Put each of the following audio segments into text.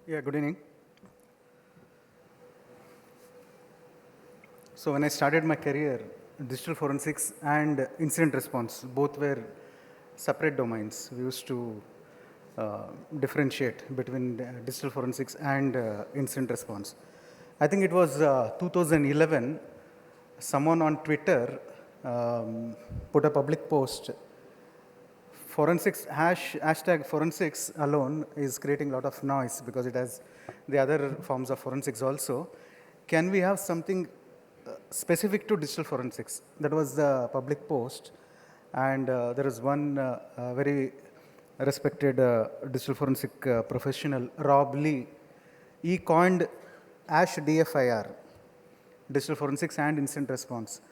Yeah, good evening. So when I started my career, digital forensics and incident response both were separate domains. We used to differentiate between digital forensics and incident response. I think it was 2011, someone on Twitter put a public post. Hashtag forensics alone is creating a lot of noise because it has the other forms of forensics also. Can we have something specific to digital forensics? That was the public post, and there is one very respected digital forensic professional, Rob Lee. He coined ASH DFIR, digital forensics and incident response.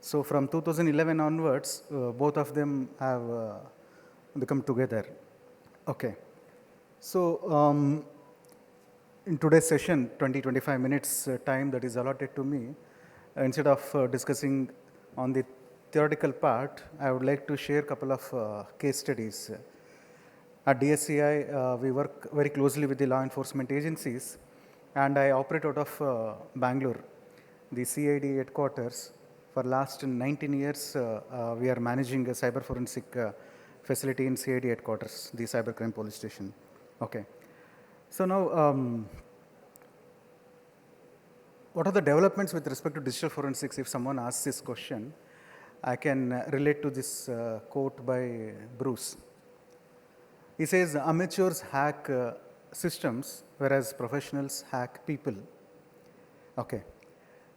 So from 2011 onwards, both of them have become together. Okay. So in today's session, 20-25 minutes time that is allotted to me, instead of discussing on the theoretical part, I would like to share a couple of case studies. At DSCI, we work very closely with the law enforcement agencies, and I operate out of Bangalore, the CID headquarters. For last 19 years, we are managing a cyber forensic facility in CID headquarters, the cybercrime police station. Okay. So now, what are the developments with respect to digital forensics? If someone asks this question, I can relate to this quote by Bruce. He says, amateurs hack systems, whereas professionals hack people. Okay.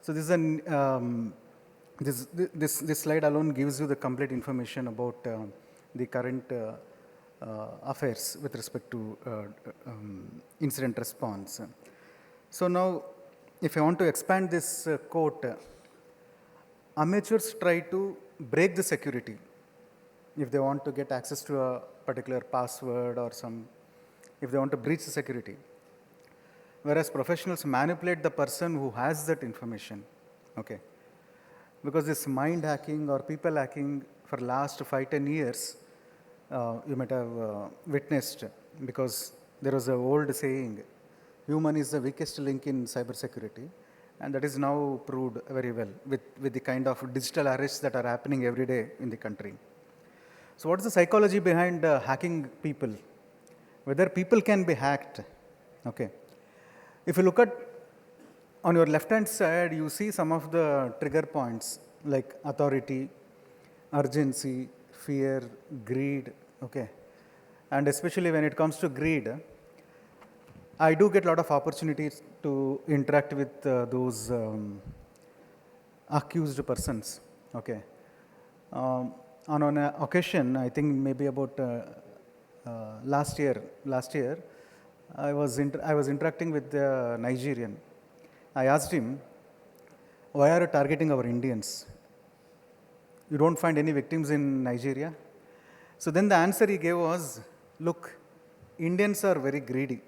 So this is this slide alone gives you the complete information about the current affairs with respect to incident response. So now, if I want to expand this quote, amateurs try to break the security if they want to get access to a particular password or if they want to breach the security. Whereas professionals manipulate the person who has that information. Okay. Because this mind hacking or people hacking for last 5-10 years, you might have witnessed, because there was an old saying, human is the weakest link in cybersecurity, and that is now proved very well with the kind of digital arrests that are happening every day in the country. So what is the psychology behind hacking people? Whether people can be hacked. Okay. If you look at on your left-hand side, you see some of the trigger points like authority, urgency, fear, greed. Okay. And especially when it comes to greed, I do get a lot of opportunities to interact with those accused persons. Okay. On an occasion, I think maybe about last year, I was interacting with the Nigerian. I asked him, why are you targeting our Indians? You don't find any victims in Nigeria? So then the answer he gave was, look, Indians are very greedy.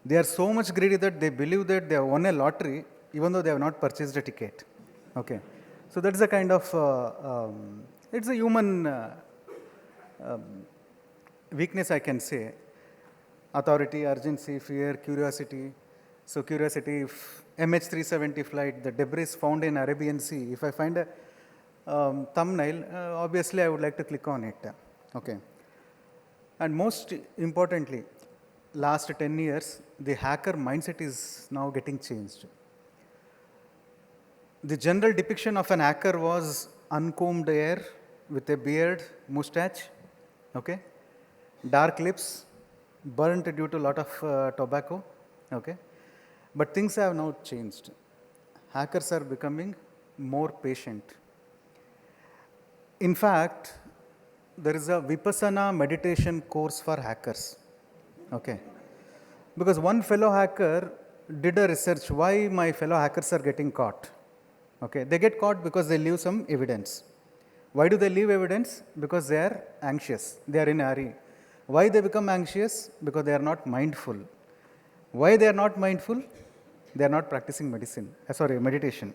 They are so much greedy that they believe that they have won a lottery even though they have not purchased a ticket. Okay. So that's a kind of, it's a human weakness, I can say. Authority, urgency, fear, curiosity. So curiosity, if MH370 flight, the debris found in Arabian Sea, if I find a thumbnail, obviously I would like to click on it. Okay. And most importantly, last 10 years, the hacker mindset is now getting changed. The general depiction of an hacker was uncombed hair with a beard, mustache, okay, dark lips, burnt due to a lot of tobacco, okay. But things have now changed. Hackers are becoming more patient. In fact, there is a Vipassana meditation course for hackers, okay. Because one fellow hacker did a research, why my fellow hackers are getting caught. Okay, they get caught because they leave some evidence. Why do they leave evidence? Because they are anxious, they are in a hurry. Why they become anxious? Because they are not mindful. Why they are not mindful? They are not practicing meditation.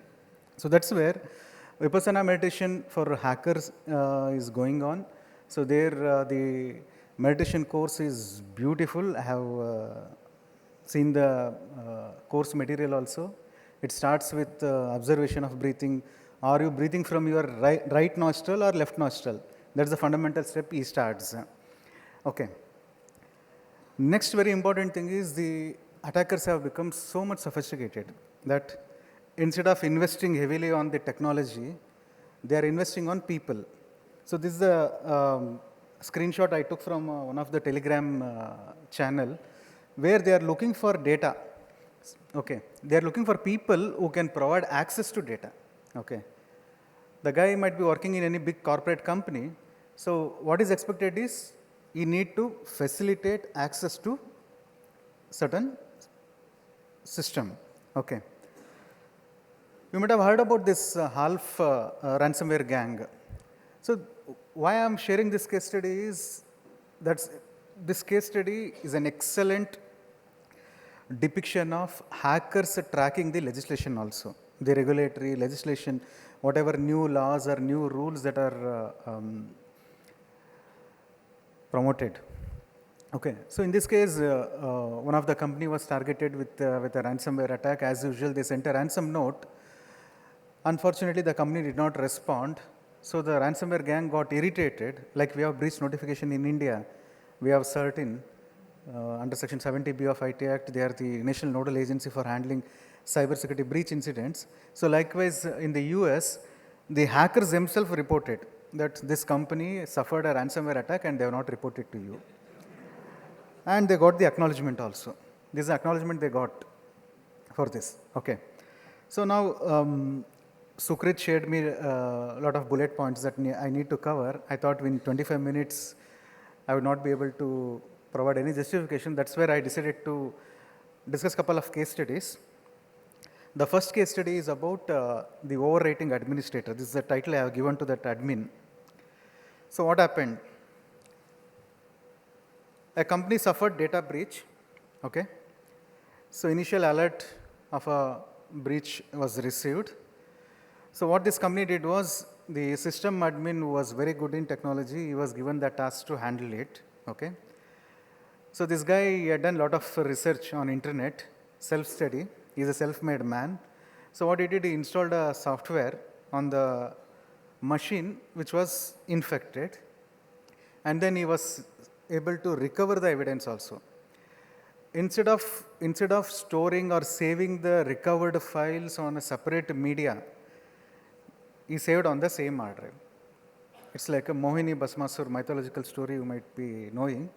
So that's where Vipassana meditation for hackers is going on. So there the meditation course is beautiful. I have seen the course material also. It starts with observation of breathing. Are you breathing from your right nostril or left nostril? That's the fundamental step he starts. Okay. Next very important thing is the attackers have become so much sophisticated that instead of investing heavily on the technology, they are investing on people. So this is a screenshot I took from one of the Telegram channel where they are looking for data. Okay, they are looking for people who can provide access to data. Okay, the guy might be working in any big corporate company. So what is expected is you need to facilitate access to certain system. Okay. You might have heard about this half ransomware gang. So why I am sharing this case study is that this case study is an excellent depiction of hackers tracking the legislation also, the regulatory legislation, whatever new laws or new rules that are promoted. Okay, so in this case, one of the company was targeted with a ransomware attack. As usual, they sent a ransom note. Unfortunately, the company did not respond. So the ransomware gang got irritated. Like we have breach notification in India, we have certain under Section 70B of IT Act, they are the national nodal agency for handling cybersecurity breach incidents. So likewise, in the US, the hackers themselves reported that this company suffered a ransomware attack and they have not reported to you. And they got the acknowledgement also. This is the acknowledgement they got for this. Okay. So now, Sukrit shared me a lot of bullet points that I need to cover. I thought in 25 minutes, I would not be able to provide any justification. That's where I decided to discuss a couple of case studies. The first case study is about the overrating administrator. This is the title I have given to that admin. So what happened? A company suffered data breach. Okay. So initial alert of a breach was received. So what this company did was, the system admin who was very good in technology, he was given the task to handle it. Okay. So this guy had done a lot of research on internet, self-study. He's a self-made man. So what he did, he installed a software on the machine which was infected, and then he was able to recover the evidence also. Instead of storing or saving the recovered files on a separate media, he saved on the same hard drive. It's like a Mohini Basmasur mythological story you might be knowing.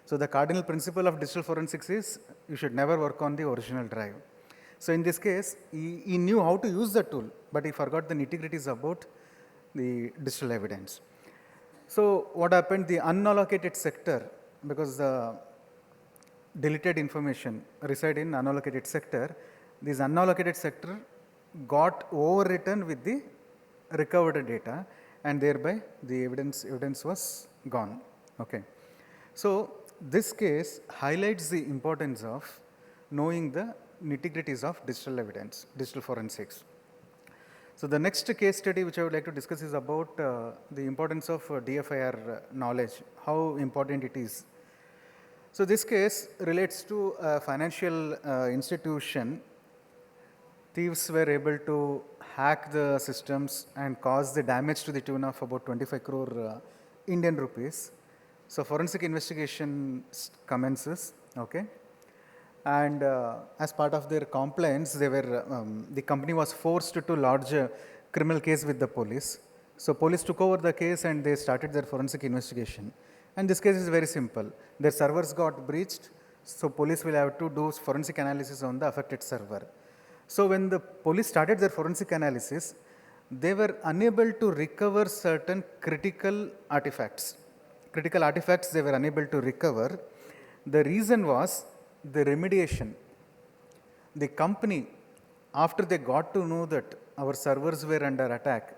So the cardinal principle of digital forensics is you should never work on the original drive. So in this case, he knew how to use the tool, but he forgot the nitty-gritties about the digital evidence. So what happened, the unallocated sector, because the deleted information reside in unallocated sector, this unallocated sector got overwritten with the recovered data, and thereby the evidence was gone. Okay. So this case highlights the importance of knowing the nitty-gritties of digital evidence, digital forensics. So the next case study which I would like to discuss is about the importance of DFIR knowledge, how important it is. So this case relates to a financial institution. Thieves were able to hack the systems and cause the damage to the tune of about 25 crore Indian rupees. So forensic investigation commences, okay. And as part of their compliance, the company was forced to lodge a criminal case with the police. So police took over the case and they started their forensic investigation. And this case is very simple. Their servers got breached, so police will have to do forensic analysis on the affected server. So when the police started their forensic analysis, they were unable to recover certain critical artifacts. Critical artifacts they were unable to recover. The reason was the remediation. The company, after they got to know that our servers were under attack,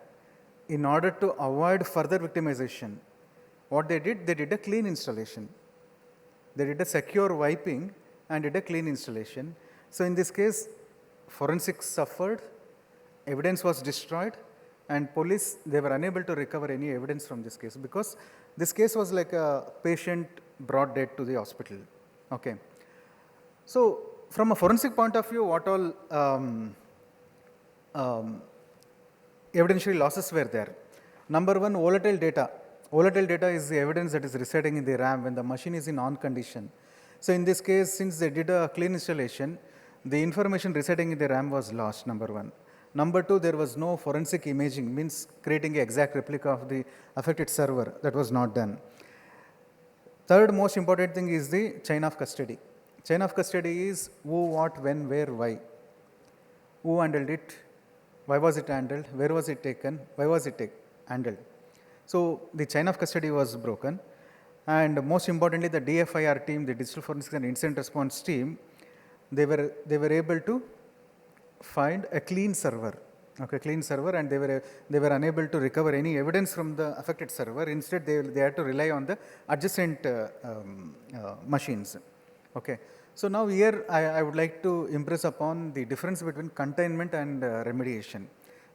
in order to avoid further victimization, what they did a clean installation. They did a secure wiping and did a clean installation. So in this case, forensics suffered, evidence was destroyed, and police, they were unable to recover any evidence from this case, because this case was like a patient brought dead to the hospital. Okay. So from a forensic point of view, what all um, evidentiary losses were there? Number one, volatile data. Volatile data is the evidence that is residing in the RAM when the machine is in on condition. So in this case, since they did a clean installation, the information residing in the RAM was lost, number one. Number two, there was no forensic imaging, means creating an exact replica of the affected server. That was not done. Third most important thing is the chain of custody. Chain of custody is who, what, when, where, why. Who handled it? Why was it handled? Where was it taken? Why was it handled? So the chain of custody was broken. And most importantly, the DFIR team, the Digital Forensics and Incident Response team, they were able to find a clean server, okay, clean server, and they were unable to recover any evidence from the affected server. Instead, they had to rely on the adjacent machines. Okay. So now here I would like to impress upon the difference between containment and remediation.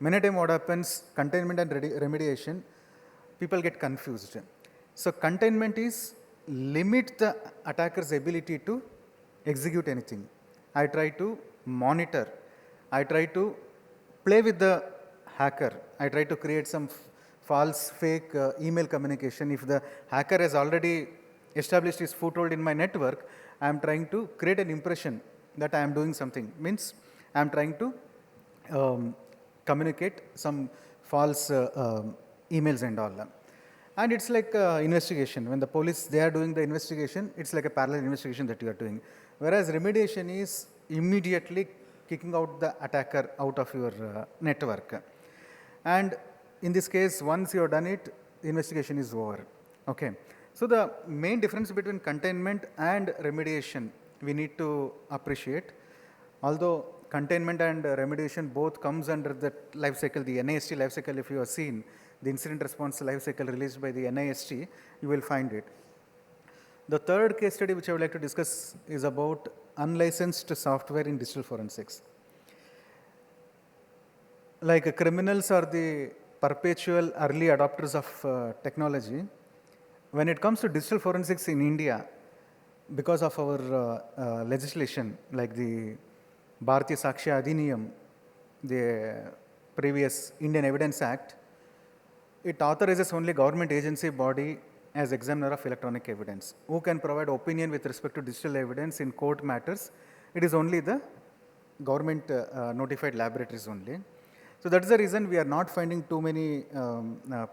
Many times what happens, containment and remediation, people get confused. So containment is limit the attacker's ability to execute anything. I try to monitor. I try to play with the hacker. I try to create some false, fake email communication. If the hacker has already established his foothold in my network, I am trying to create an impression that I am doing something. Means I am trying to communicate some false emails and all. And it's like investigation. When the police, they are doing the investigation, it's like a parallel investigation that you are doing. Whereas remediation is immediately kicking out the attacker out of your network. And in this case, once you have done it, the investigation is over. Okay. So the main difference between containment and remediation we need to appreciate. Although containment and remediation both comes under the life cycle, the NIST life cycle, if you have seen the incident response life cycle released by the NIST, you will find it. The third case study which I would like to discuss is about unlicensed software in digital forensics. Like criminals are the perpetual early adopters of technology. When it comes to digital forensics in India, because of our legislation like the Bharatiya Sakshya Adhiniyam, the previous Indian Evidence Act, it authorizes only government agency body as examiner of electronic evidence. Who can provide opinion with respect to digital evidence in court matters? It is only the government notified laboratories only. So that is the reason we are not finding too many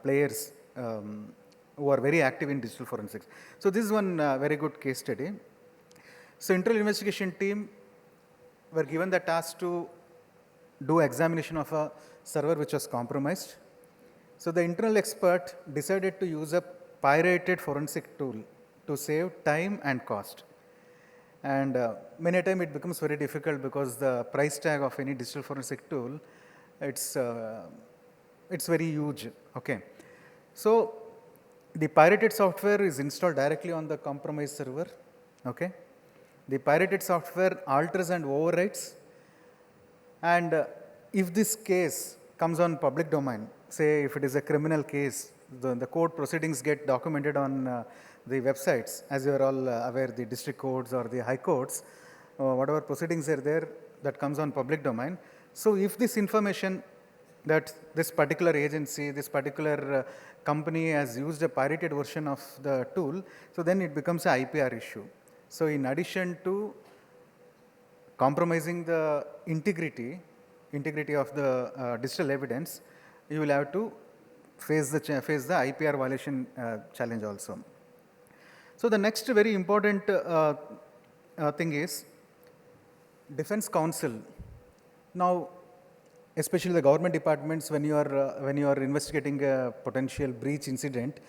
players who are very active in digital forensics. So this is one very good case study. So internal investigation team were given the task to do examination of a server which was compromised. So the internal expert decided to use a pirated forensic tool to save time and cost. And many times it becomes very difficult because the price tag of any digital forensic tool, it's very huge. Okay. So the pirated software is installed directly on the compromised server. Okay. The pirated software alters and overwrites. And if this case comes on public domain, say if it is a criminal case, the court proceedings get documented on the websites. As you are all aware, the district courts or the high courts, whatever proceedings are there, that comes on public domain. So if this information that this particular agency, this particular company has used a pirated version of the tool, so then it becomes an IPR issue. So in addition to compromising the integrity of the digital evidence, you will have to face the IPR violation challenge also. So the next very important thing is defense counsel. Now, especially the government departments, when you are investigating a potential breach incident,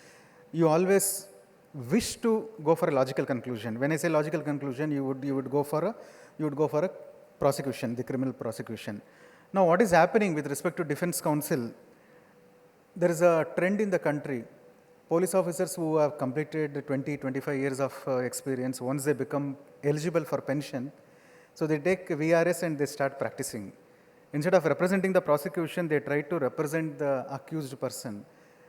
you always wish to go for a logical conclusion. When I say logical conclusion, you would go for a prosecution, the criminal prosecution. Now, what is happening with respect to defense counsel? There is a trend in the country. Police officers who have completed 20, 25 years of experience, once they become eligible for pension, so they take VRS and they start practicing. Instead of representing the prosecution, they try to represent the accused person.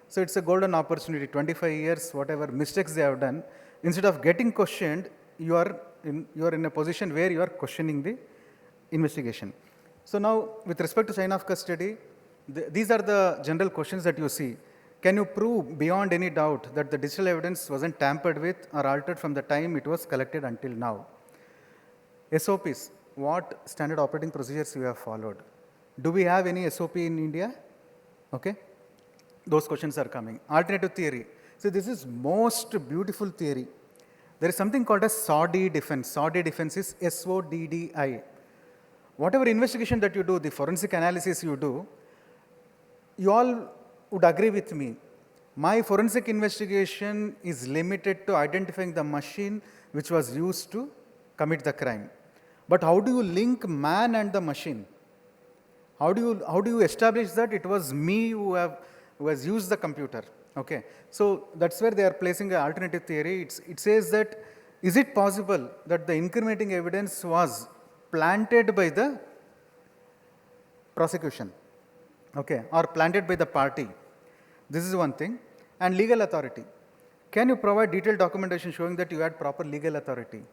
So it's a golden opportunity, 25 years, whatever mistakes they have done, instead of getting questioned, you are you are in a position where you are questioning the investigation. So now, with respect to chain of custody, these are the general questions that you see. Can you prove beyond any doubt that the digital evidence wasn't tampered with or altered from the time it was collected until now? SOPs, what standard operating procedures you have followed? Do we have any SOP in India? Okay, those questions are coming. Alternative theory. So this is most beautiful theory. There is something called a SODI defense. SODI defense is SODDI. Whatever investigation that you do, the forensic analysis you do, you all would agree with me. My forensic investigation is limited to identifying the machine which was used to commit the crime. But how do you link man and the machine? How do you establish that it was me who has used the computer? Okay, so that's where they are placing an alternative theory. It says that, is it possible that the incriminating evidence was planted by the prosecution, okay, or planted by the party? This is one thing. And legal authority. Can you provide detailed documentation showing that you had proper legal authority?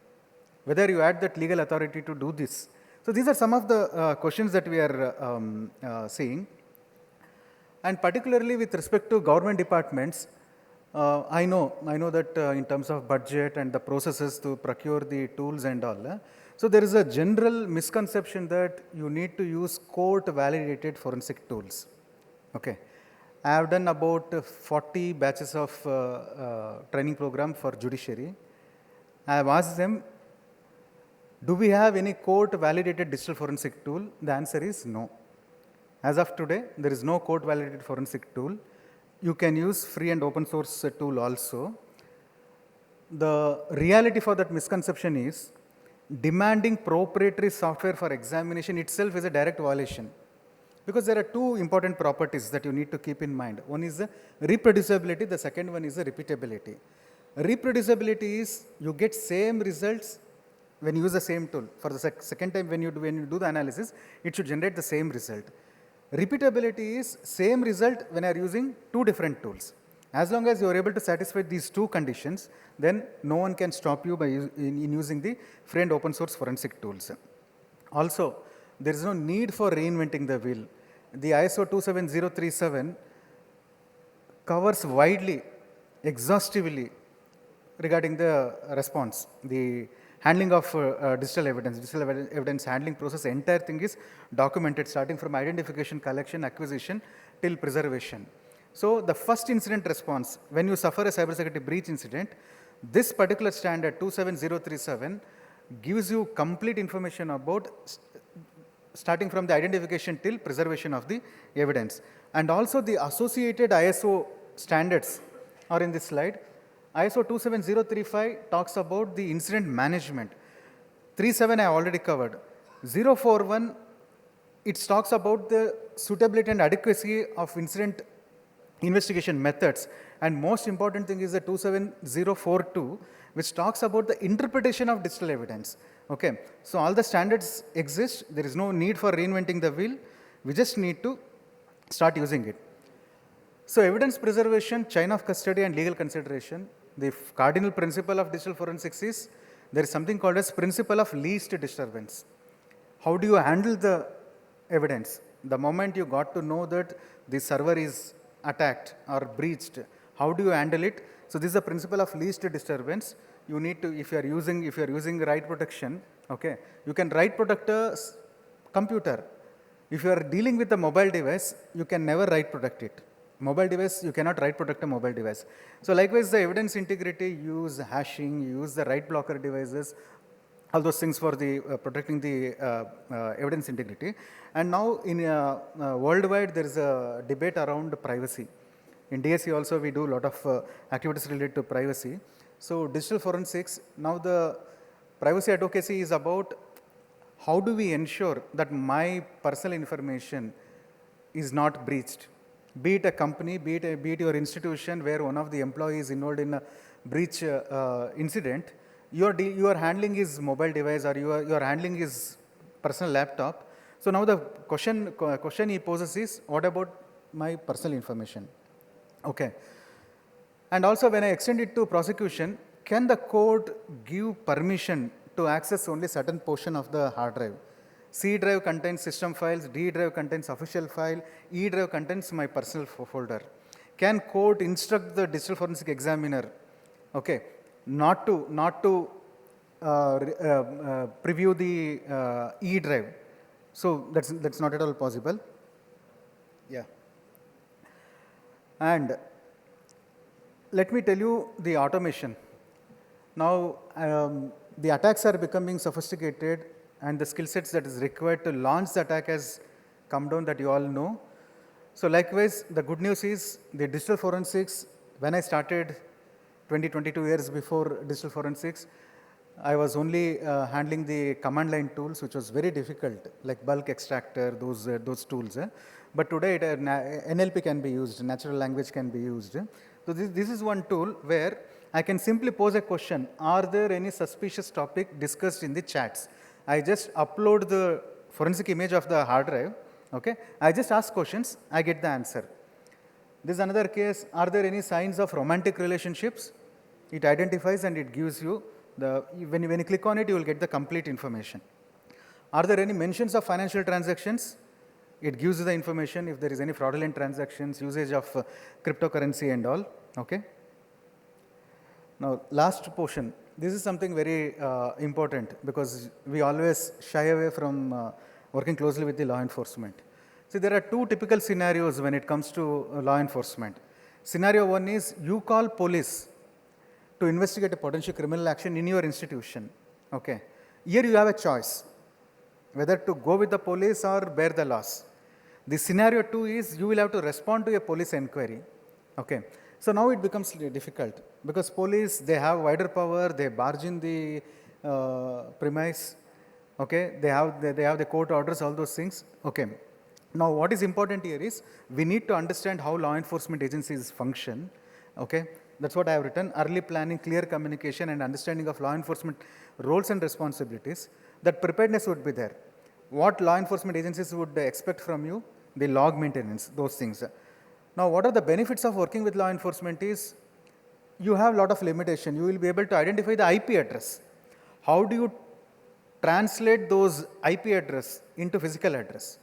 Whether you had that legal authority to do this. So these are some of the questions that we are seeing. And particularly with respect to government departments, I know that in terms of budget and the processes to procure the tools and all, so there is a general misconception that you need to use court-validated forensic tools. Okay, I have done about 40 batches of training program for judiciary. I have asked them, do we have any court-validated digital forensic tool? The answer is no. As of today, there is no court-validated forensic tool. You can use free and open source tool also. The reality for that misconception is demanding proprietary software for examination itself is a direct violation. Because there are two important properties that you need to keep in mind. One is the reproducibility, the second one is the repeatability. Reproducibility is you get same results when you use the same tool. For the second time when you do the analysis, it should generate the same result. Repeatability is same result when you are using two different tools. As long as you are able to satisfy these two conditions, then no one can stop you by in using the free and open source forensic tools. Also, there is no need for reinventing the wheel. The ISO 27037 covers widely, exhaustively regarding the response, the handling of digital evidence handling process. The entire thing is documented starting from identification, collection, acquisition till preservation. So the first incident response, when you suffer a cybersecurity breach incident, this particular standard 27037 gives you complete information about starting from the identification till preservation of the evidence. And also the associated ISO standards are in this slide. ISO 27035 talks about the incident management. 37 I already covered. 041, it talks about the suitability and adequacy of incident investigation methods. And most important thing is the 27042, which talks about the interpretation of digital evidence. Okay, so all the standards exist. There is no need for reinventing the wheel. We just need to start using it. So evidence preservation, chain of custody and legal consideration. The cardinal principle of digital forensics is there is something called as principle of least disturbance. How do you handle the evidence? The moment you got to know that the server is attacked or breached, how do you handle it? So this is the principle of least disturbance. You need to, if you are using write protection, okay, you can write protect a computer. If you are dealing with a mobile device, you can never write protect it. Mobile device, you cannot write protect a mobile device. So likewise, the evidence integrity, use hashing, use the write blocker devices, all those things for the protecting the evidence integrity. And now in worldwide, there is a debate around privacy. In DSCI also, we do a lot of activities related to privacy. So digital forensics, now the privacy advocacy is about how do we ensure that my personal information is not breached. Be it a company, be it your institution where one of the employees involved in a breach incident, your handling is mobile device or your handling is personal laptop. So now the question he poses is, what about my personal information? Okay. And also when I extend it to prosecution, can the court give permission to to access only certain portion of the hard drive. C drive contains system files, D drive contains official file, E drive contains my personal folder. Can court instruct the digital forensic examiner, okay, not to preview the E drive? So that's not at all possible. Yeah. And let me tell you the automation. Now, the attacks are becoming sophisticated, and the skill sets that is required to launch the attack has come down, that you all know. So likewise, the good news is the digital forensics, when I started 22 years before digital forensics, I was only handling the command line tools, which was very difficult, like bulk extractor, those tools. But today, NLP can be used, natural language can be used. So this is one tool where I can simply pose a question: are there any suspicious topic discussed in the chats? I just upload the forensic image of the hard drive. Okay, I just ask questions, I get the answer. This is another case: are there any signs of romantic relationships? It identifies and it gives you the, when you click on it, you will get the complete information. Are there any mentions of financial transactions? It gives you the information if there is any fraudulent transactions, usage of cryptocurrency and all. Okay. Now, last portion. This is something very important, because we always shy away from working closely with the law enforcement. See, there are two typical scenarios when it comes to law enforcement. Scenario one is you call police to investigate a potential criminal action in your institution. Okay. Here you have a choice whether to go with the police or bear the loss. The scenario two is you will have to respond to a police inquiry. Okay. So now it becomes difficult, because police, they have wider power, they barge in the premise. Okay. They have the court orders, all those things. Okay. Now what is important here is we need to understand how law enforcement agencies function. Okay. That's what I have written: early planning, clear communication, and understanding of law enforcement roles and responsibilities. That preparedness would be there. What law enforcement agencies would expect from you? The log maintenance, those things. Now, what are the benefits of working with law enforcement is you have a lot of limitation. You will be able to identify the IP address. How do you translate those IP address into physical address?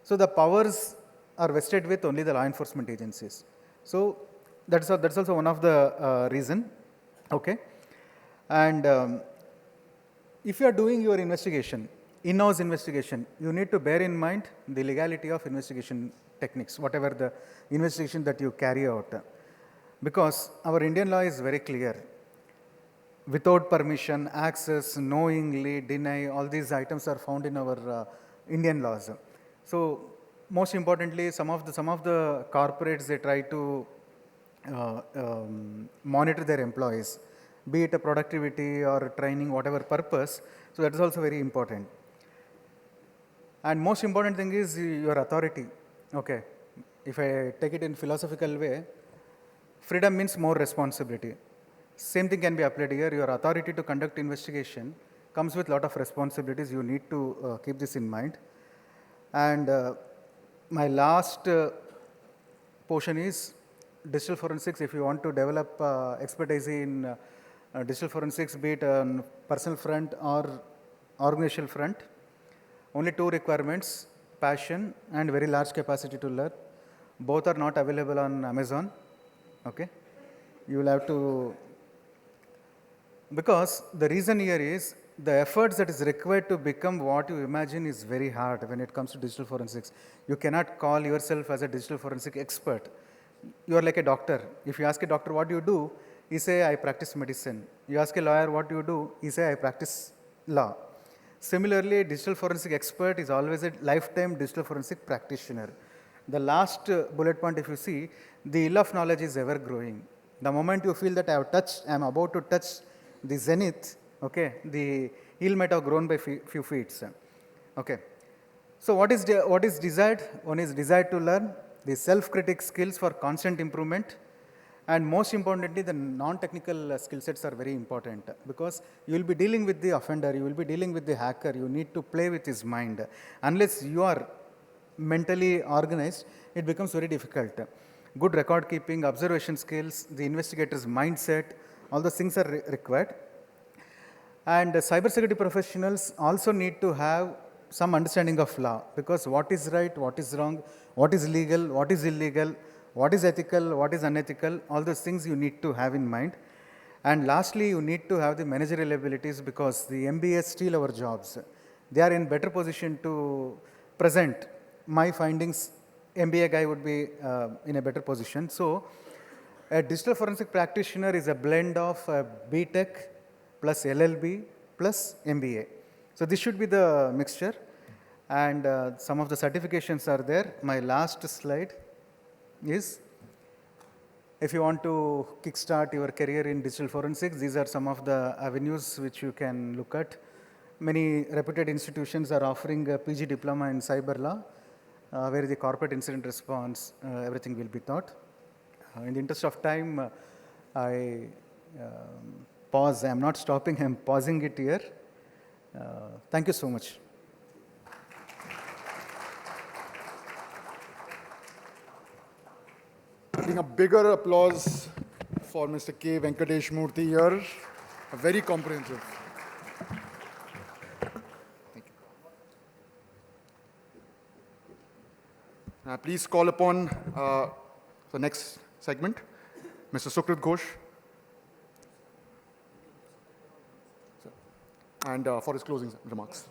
So the powers are vested with only the law enforcement agencies. So that's also one of the reason. Okay. And if you are doing your investigation, in-house investigation, you need to bear in mind the legality of investigation techniques, whatever the investigation that you carry out. Because our Indian law is very clear. Without permission, access, knowingly, deny, all these items are found in our Indian laws. So most importantly, some of the corporates, they try to monitor their employees, be it a productivity or training, whatever purpose. So that is also very important. And most important thing is your authority. Okay. If I take it in philosophical way, freedom means more responsibility. Same thing can be applied here. Your authority to conduct investigation comes with a lot of responsibilities. You need to keep this in mind. And my last portion is digital forensics. If you want to develop expertise in digital forensics, be it on personal front or organizational front, only two requirements: passion and very large capacity to learn. Both are not available on Amazon. Okay. You will have to, because the reason here is the efforts that is required to become what you imagine is very hard when it comes to digital forensics. You cannot call yourself as a digital forensic expert. You are like a doctor. If you ask a doctor, what do you do? He say, I practice medicine. You ask a lawyer, what do you do? He say, I practice law. Similarly, a digital forensic expert is always a lifetime digital forensic practitioner. The last bullet point, if you see, the hill of knowledge is ever growing. The moment you feel that I am about to touch the zenith, okay, the hill might have grown by few feet. Okay. So what is desired? One is desired to learn, the self-critic skills for constant improvement, and most importantly, the non-technical skill sets are very important, because you will be dealing with the offender, you will be dealing with the hacker, you need to play with his mind. Unless you are mentally organized, it becomes very difficult. Good record keeping, observation skills, the investigator's mindset, all those things are required. And cybersecurity professionals also need to have some understanding of law, because what is right, what is wrong, what is legal, what is illegal, what is ethical, what is unethical, all those things you need to have in mind. And lastly, you need to have the managerial abilities, because the MBAs steal our jobs. They are in better position to present my findings. MBA guy would be in a better position. So a digital forensic practitioner is a blend of BTech plus LLB plus MBA. So this should be the mixture, and some of the certifications are there. My last slide is, if you want to kickstart your career in digital forensics, these are some of the avenues which you can look at. Many reputed institutions are offering a PG diploma in cyber law, where the corporate incident response, everything will be taught. In the interest of time, I pause. I am not stopping, I am pausing it here. Thank you so much. Getting a bigger applause for Mr. K. Venkatesh Murthy here. A very comprehensive. Thank you. Please call upon the next segment, Mr. Sukrit Ghosh, and for his closing remarks.